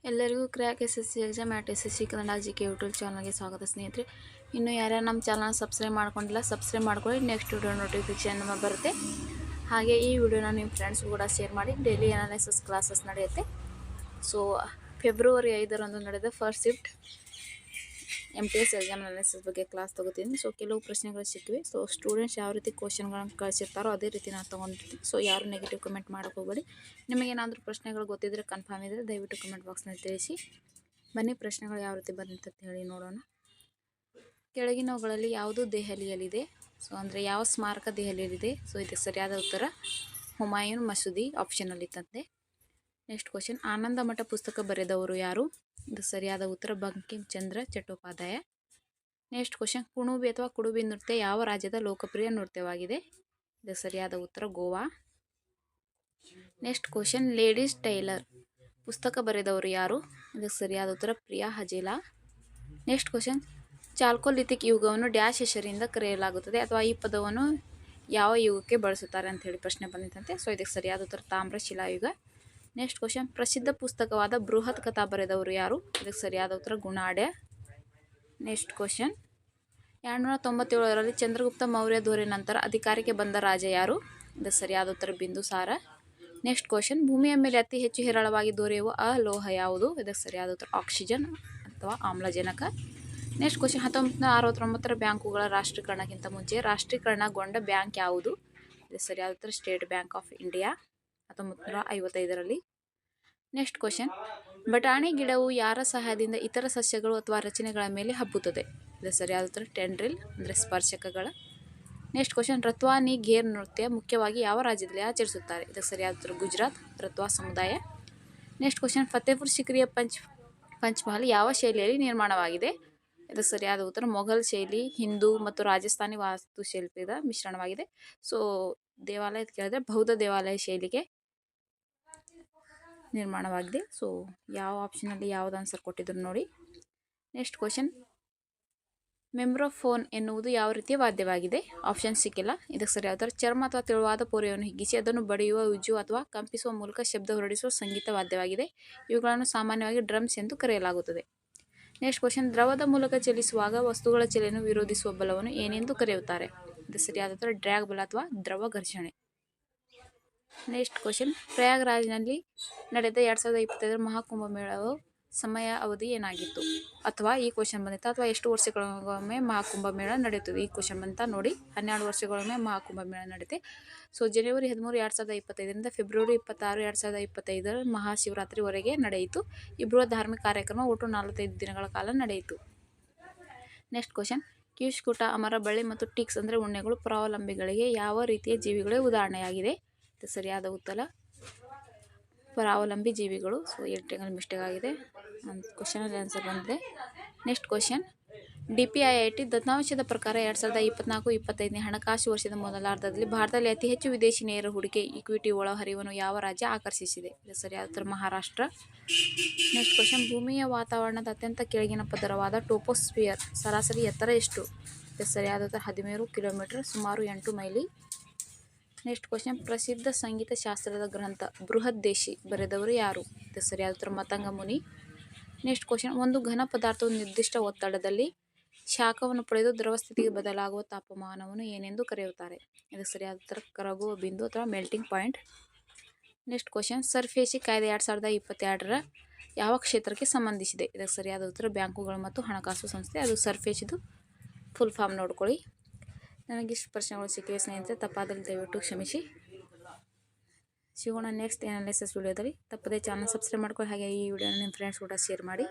ಎಲ್ಲರಿಗೂ crack SSC exam ಆಟ್ SSC Kannada GK YouTube ಚಾನಲ್ಗೆ ಸ್ವಾಗತ ಸ್ನೇಹಿತರೆ. ಇನ್ನು ಯಾರ್ಯಾರು ನಮ್ಮ ಚಾನಲ್ ಸಬ್ಸ್ಕ್ರೈಬ್ ಮಾಡ್ಕೊಂಡಿಲ್ಲ ಸಬ್ಸ್ಕ್ರೈಬ್ ಮಾಡ್ಕೊಳ್ಳಿ. ನೆಕ್ಸ್ಟ್ ವಿಡಿಯೋ ನೋಟಿಫಿಕೇಶನ್ ಬರುತ್ತೆ. ಹಾಗೆ ಈ ವಿಡಿಯೋನ ನಿಮ್ಮ ಫ್ರೆಂಡ್ಸ್ ಕೂಡ ಶೇರ್ ಮಾಡಿ. ಡೈಲಿ ಅನಾಲಿಸಿಸ್ ಕ್ಲಾಸಸ್ ನಡೆಯುತ್ತೆ. ಸೊ ಫೆಬ್ರವರಿ 5ರಂದು ನಡೆದ first shift MTS exam analysis ಬಗ್ಗೆ ಕ್ಲಾಸ್ ತೊಗೋತೀನಿ. ಸೊ ಕೆಲವು ಪ್ರಶ್ನೆಗಳು ಸಿಕ್ಕಿವೆ. ಸೊ ಸ್ಟೂಡೆಂಟ್ಸ್ ಯಾವ ರೀತಿ ಕ್ವಶನ್ಗಳನ್ನು ಕಳಿಸಿರ್ತಾರೋ ಅದೇ ರೀತಿ ನಾನು ತೊಗೊಂಡಿರ್ತೀನಿ. ಸೊ ಯಾರು ನೆಗೆಟಿವ್ ಕಮೆಂಟ್ ಮಾಡೋಕೆ ಹೋಗಬೇಡಿ. ನಿಮಗೇನಾದರೂ ಪ್ರಶ್ನೆಗಳು ಗೊತ್ತಿದ್ದರೆ ಕನ್ಫರ್ಮ್ ಇದ್ದರೆ ದಯವಿಟ್ಟು ಕಮೆಂಟ್ ಬಾಕ್ಸ್ನಲ್ಲಿ ತಿಳಿಸಿ. ಬನ್ನಿ ಪ್ರಶ್ನೆಗಳು ಯಾವ ರೀತಿ ಬಂದಂತ ಹೇಳಿ ನೋಡೋಣ. ಕೆಳಗಿನವುಗಳಲ್ಲಿ ಯಾವುದು ದೆಹಲಿಯಲ್ಲಿದೆ? ಸೊ ಅಂದರೆ ಯಾವ ಸ್ಮಾರಕ ದೆಹಲಿಯಲ್ಲಿದೆ? ಸೊ ಇದಕ್ಕೆ ಸರಿಯಾದ ಉತ್ತರ ಹುಮಾಯೂನ್ ಮಸೂದಿ ಆಪ್ಷನಲ್ಲಿತ್ತಂತೆ. ನೆಕ್ಸ್ಟ್ ಕ್ವಶನ್, ಆನಂದ ಮಠ ಪುಸ್ತಕ ಬರೆದವರು ಯಾರು? ಇದು ಸರಿಯಾದ ಉತ್ತರ ಬಂಕಿಮ್ ಚಂದ್ರ ಚಟ್ಟೋಪಾಧ್ಯಾಯ. ನೆಕ್ಸ್ಟ್ ಕ್ವಶನ್, ಕುಣುಬಿ ಅಥವಾ ಕುಡುಬಿ ನೃತ್ಯ ಯಾವ ರಾಜ್ಯದ ಲೋಕಪ್ರಿಯ ನೃತ್ಯವಾಗಿದೆ? ಇದು ಸರಿಯಾದ ಉತ್ತರ Goa. Next question, Ladies Tailor ಪುಸ್ತಕ ಬರೆದವರು ಯಾರು? ಇದಕ್ಕೆ ಸರಿಯಾದ ಉತ್ತರ Priya Hajela. Next question, chalcolithic ಯುಗವನ್ನು ಡ್ಯಾಶ್ ಹೆಸರಿಂದ ಕರೆಯಲಾಗುತ್ತದೆ ಅಥವಾ ಈ ಪದವನ್ನು ಯಾವ ಯುಗಕ್ಕೆ ಬಳಸುತ್ತಾರೆ ಅಂತ ಹೇಳಿ ಪ್ರಶ್ನೆ ಬಂದಿತ್ತಂತೆ. ಸೊ ಇದಕ್ಕೆ ಸರಿಯಾದ ಉತ್ತರ ತಾಮ್ರ ಶಿಲಾಯುಗ. ನೆಕ್ಸ್ಟ್ ಕ್ವಶನ್, ಪ್ರಸಿದ್ಧ ಪುಸ್ತಕವಾದ ಬೃಹತ್ ಕಥಾ ಬರೆದವರು ಯಾರು? ಇದಕ್ಕೆ ಸರಿಯಾದ ಉತ್ತರ ಗುಣಾಢ್ಯ. ನೆಕ್ಸ್ಟ್ ಕ್ವಶನ್, 297ರಲ್ಲಿ ಚಂದ್ರಗುಪ್ತ ಮೌರ್ಯ ದೊರೆ ನಂತರ ಅಧಿಕಾರಕ್ಕೆ ಬಂದ ರಾಜ ಯಾರು? ಇದಕ್ಕೆ ಸರಿಯಾದ ಉತ್ತರ ಬಿಂದುಸಾರ. ನೆಕ್ಸ್ಟ್ ಕ್ವಶನ್, ಭೂಮಿಯ ಮೇಲೆ ಅತಿ ಹೆಚ್ಚು ಹೇರಳವಾಗಿ ದೊರೆಯುವ ಅಲೋಹ ಯಾವುದು? ಇದಕ್ಕೆ ಸರಿಯಾದ ಉತ್ತರ ಆಕ್ಸಿಜನ್ ಅಥವಾ ಆಮ್ಲಜನಕ. ನೆಕ್ಸ್ಟ್ ಕ್ವಶನ್, 1969ರ ಬ್ಯಾಂಕುಗಳ ರಾಷ್ಟ್ರೀಕರಣಕ್ಕಿಂತ ಮುಂಚೆ ರಾಷ್ಟ್ರೀಕರಣಗೊಂಡ ಬ್ಯಾಂಕ್ ಯಾವುದು? ಇದಕ್ಕೆ ಸರಿಯಾದ ಉತ್ತರ ಸ್ಟೇಟ್ ಬ್ಯಾಂಕ್ ಆಫ್ ಇಂಡಿಯಾ 1955ರಲ್ಲಿ. ನೆಕ್ಸ್ಟ್ ಕ್ವಶನ್, ಬಟಾಣಿ ಗಿಡವು ಯಾರ ಸಹಾಯದಿಂದ ಇತರ ಸಸ್ಯಗಳು ಅಥವಾ ರಚನೆಗಳ ಮೇಲೆ ಹಬ್ಬುತ್ತದೆ? ಇದು ಸರಿಯಾದ ಉತ್ತರ ಟೆಂಡ್ರಿಲ್ ಅಂದರೆ ಸ್ಪರ್ಶಕಗಳ. ನೆಕ್ಸ್ಟ್ ಕ್ವಶನ್, ರತ್ವಾನಿ ಘೇರ್ ನೃತ್ಯ ಮುಖ್ಯವಾಗಿ ಯಾವ ರಾಜ್ಯದಲ್ಲಿ ಆಚರಿಸುತ್ತಾರೆ? ಇದಕ್ಕೆ ಸರಿಯಾದ ಉತ್ತರ ಗುಜರಾತ್ ರತ್ವಾ ಸಮುದಾಯ. ನೆಕ್ಸ್ಟ್ ಕ್ವಶನ್, ಫತೇಪುರ್ ಸಿಕ್ರಿಯ ಪಂಚ್ಮಹಲ್ ಯಾವ ಶೈಲಿಯಲ್ಲಿ ನಿರ್ಮಾಣವಾಗಿದೆ? ಇದು ಸರಿಯಾದ ಉತ್ತರ ಮೊಘಲ್ ಶೈಲಿ, ಹಿಂದೂ ಮತ್ತು ರಾಜಸ್ಥಾನಿ ವಾಸ್ತುಶಿಲ್ಪದ ಮಿಶ್ರಣವಾಗಿದೆ. ಸೊ ದೇವಾಲಯ ಕೇಳಿದ್ರೆ ಬೌದ್ಧ ದೇವಾಲಯ ಶೈಲಿಗೆ ನಿರ್ಮಾಣವಾಗಿದೆ. ಸೊ ಯಾವ ಆಪ್ಷನಲ್ಲಿ ಯಾವ್ದು ಆನ್ಸರ್ ಕೊಟ್ಟಿದ್ರು ನೋಡಿ. ನೆಕ್ಸ್ಟ್ ಕ್ವಶನ್, ಮೆಮ್ಬ್ರೋಫೋನ್ ಎನ್ನುವುದು ಯಾವ ರೀತಿಯ ವಾದ್ಯವಾಗಿದೆ? ಆಪ್ಷನ್ ಸಿಕ್ಕಿಲ್ಲ. ಇದಕ್ಕೆ ಸರಿಯಾದ ಉತ್ತರ ಚರ್ಮ ಅಥವಾ ತೆಳುವಾದ ಪೊರೆಯನ್ನು ಹಿಗ್ಗಿಸಿ ಅದನ್ನು ಬಡಿಯುವ, ಉಜ್ಜುವ ಅಥವಾ ಕಂಪಿಸುವ ಮೂಲಕ ಶಬ್ದ ಹೊರಡಿಸುವ ಸಂಗೀತ ವಾದ್ಯವಾಗಿದೆ. ಇವುಗಳನ್ನು ಸಾಮಾನ್ಯವಾಗಿ ಡ್ರಮ್ಸ್ ಎಂದು ಕರೆಯಲಾಗುತ್ತದೆ. ನೆಕ್ಸ್ಟ್ ಕ್ವಶನ್, ದ್ರವದ ಮೂಲಕ ಚಲಿಸುವಾಗ ವಸ್ತುಗಳ ಚಲನೆಯನ್ನು ವಿರೋಧಿಸುವ ಬಲವನ್ನು ಏನೆಂದು ಕರೆಯುತ್ತಾರೆ? ಇದು ಸರಿಯಾದ ಉತ್ತರ ಡ್ರ್ಯಾಗ್ ಬಲ ಅಥವಾ ದ್ರವ ಘರ್ಷಣೆ. ನೆಕ್ಸ್ಟ್ ಕ್ವಶನ್, ಪ್ರಯಾಗ್ರಾಜ್ನಲ್ಲಿ ನಡೆದ 2025ರ ಮಹಾಕುಂಭಮೇಳವು ಸಮಯ ಅವಧಿ ಏನಾಗಿತ್ತು? ಅಥವಾ ಈ ಕ್ವಶನ್ ಬಂದಿತ್ತು ಅಥವಾ ಎಷ್ಟು ವರ್ಷಗಳಿಗೊಮ್ಮೆ ಮಹಾಕುಂಭಮೇಳ ನಡೆಯುತ್ತದೆ? ಈ ಕ್ವಶನ್ ಬಂತ ನೋಡಿ. 12 ವರ್ಷಗಳಿಗೊಮ್ಮೆ ಮಹಾಕುಂಭಮೇಳ ನಡೆಯುತ್ತೆ. ಸೊ ಜನವರಿ 13, 2025ರಿಂದ ಫೆಬ್ರವರಿ 26, 2025 ಮಹಾಶಿವರಾತ್ರಿವರೆಗೆ ನಡೆಯಿತು. ಈ ಬೃಹತ್ ಧಾರ್ಮಿಕ ಕಾರ್ಯಕ್ರಮ ಒಟ್ಟು 45 ದಿನಗಳ ಕಾಲ ನಡೆಯಿತು. ನೆಕ್ಸ್ಟ್ ಕ್ವಶನ್, ಕಿವುಚ್ಕುಟ, ಅಮರ, ಬಳ್ಳಿ ಮತ್ತು ಟಿಕ್ಸ್ ಅಂದರೆ ಉಣ್ಣೆಗಳು ಪರಾವಲಂಬಿಗಳಿಗೆ ಯಾವ ರೀತಿಯ ಜೀವಿಗಳೇ ಉದಾಹರಣೆಯಾಗಿದೆ? ಇದು ಸರಿಯಾದ ಉತ್ತರ ಪರಾವಲಂಬಿ ಜೀವಿಗಳು. ಸೊ 8 ಮಿಸ್ಟೇಕ್ ಆಗಿದೆ. ಕ್ವಶನಲ್ಲಿ ಆನ್ಸರ್ ಬಂದಿದೆ. ನೆಕ್ಸ್ಟ್ ಕ್ವಶನ್, DPIIT ದತ್ತಾಂಶದ ಪ್ರಕಾರ 2024-25ನೇ ಹಣಕಾಸು ವರ್ಷದ ಮೊದಲಾರ್ಧದಲ್ಲಿ ಭಾರತದಲ್ಲಿ ಅತಿ ಹೆಚ್ಚು ವಿದೇಶಿ ನೇರ ಹೂಡಿಕೆ ಇಕ್ವಿಟಿ ಒಳಹರಿವನ್ನು ಯಾವ ರಾಜ್ಯ ಆಕರ್ಷಿಸಿದೆ? ಇದು ಸರಿಯಾದ ಉತ್ತರ ಮಹಾರಾಷ್ಟ್ರ. ನೆಕ್ಸ್ಟ್ ಕ್ವಶನ್, ಭೂಮಿಯ ವಾತಾವರಣದ ಅತ್ಯಂತ ಕೆಳಗಿನ ಪದರವಾದ ಟೋಪೋಸ್ಫಿಯರ್ ಸರಾಸರಿ ಎತ್ತರ ಎಷ್ಟು? ಇದು ಸರಿಯಾದ ಉತ್ತರ 13 ಕಿಲೋಮೀಟರ್, ಸುಮಾರು 8 ಮೈಲಿ. ನೆಕ್ಸ್ಟ್ ಕ್ವಶನ್, ಪ್ರಸಿದ್ಧ ಸಂಗೀತ ಶಾಸ್ತ್ರದ ಗ್ರಂಥ ಬೃಹದ್ದೇಶಿ ಬರೆದವರು ಯಾರು? ಇದು ಸರಿಯಾದ ಉತ್ತರ ಮತಂಗ ಮುನಿ. ನೆಕ್ಸ್ಟ್ ಕ್ವಶನ್, ಒಂದು ಘನ ಪದಾರ್ಥವು ನಿರ್ದಿಷ್ಟ ಒತ್ತಡದಲ್ಲಿ ಶಾಖವನ್ನು ಪಡೆದು ದ್ರವ ಸ್ಥಿತಿಗೆ ಬದಲಾಗುವ ತಾಪಮಾನವನ್ನು ಏನೆಂದು ಕರೆಯುತ್ತಾರೆ? ಇದು ಸರಿಯಾದ ಉತ್ತರ ಕರಗುವ ಬಿಂದು ಅಥವಾ melting point. Next question, SARFAESI ಕಾಯ್ದೆ 2022ರ ಯಾವ ಕ್ಷೇತ್ರಕ್ಕೆ ಸಂಬಂಧಿಸಿದೆ? ಇದಕ್ಕೆ ಸರಿಯಾದ ಉತ್ತರ ಬ್ಯಾಂಕುಗಳು ಮತ್ತು ಹಣಕಾಸು ಸಂಸ್ಥೆ. ಅದು ಸರ್ಫೇಸಿದು ಫುಲ್ ಫಾರ್ಮ್ ನೋಡ್ಕೊಳ್ಳಿ. ನನಗಿಷ್ಟು ಪ್ರಶ್ನೆಗಳು ಸಿಕ್ಕಿವೆ ಸ್ನೇಹಿತರೆ, ತಪ್ಪಾದಲ್ಲಿ ದಯವಿಟ್ಟು ಕ್ಷಮಿಸಿ. ಸಿಗೋಣ ನೆಕ್ಸ್ಟ್ ಅನಾಲಿಸಿಸ್ ವಿಡಿಯೋದಲ್ಲಿ. ತಪ್ಪದೇ ಚಾನಲ್ ಸಬ್ಸ್ಕ್ರೈಬ್ ಮಾಡ್ಕೊಳ್ಳಿ. ಹಾಗೆ ಈ ವಿಡಿಯೋನ ನಿಮ್ಮ ಫ್ರೆಂಡ್ಸ್ ಕೂಡ ಶೇರ್ ಮಾಡಿ.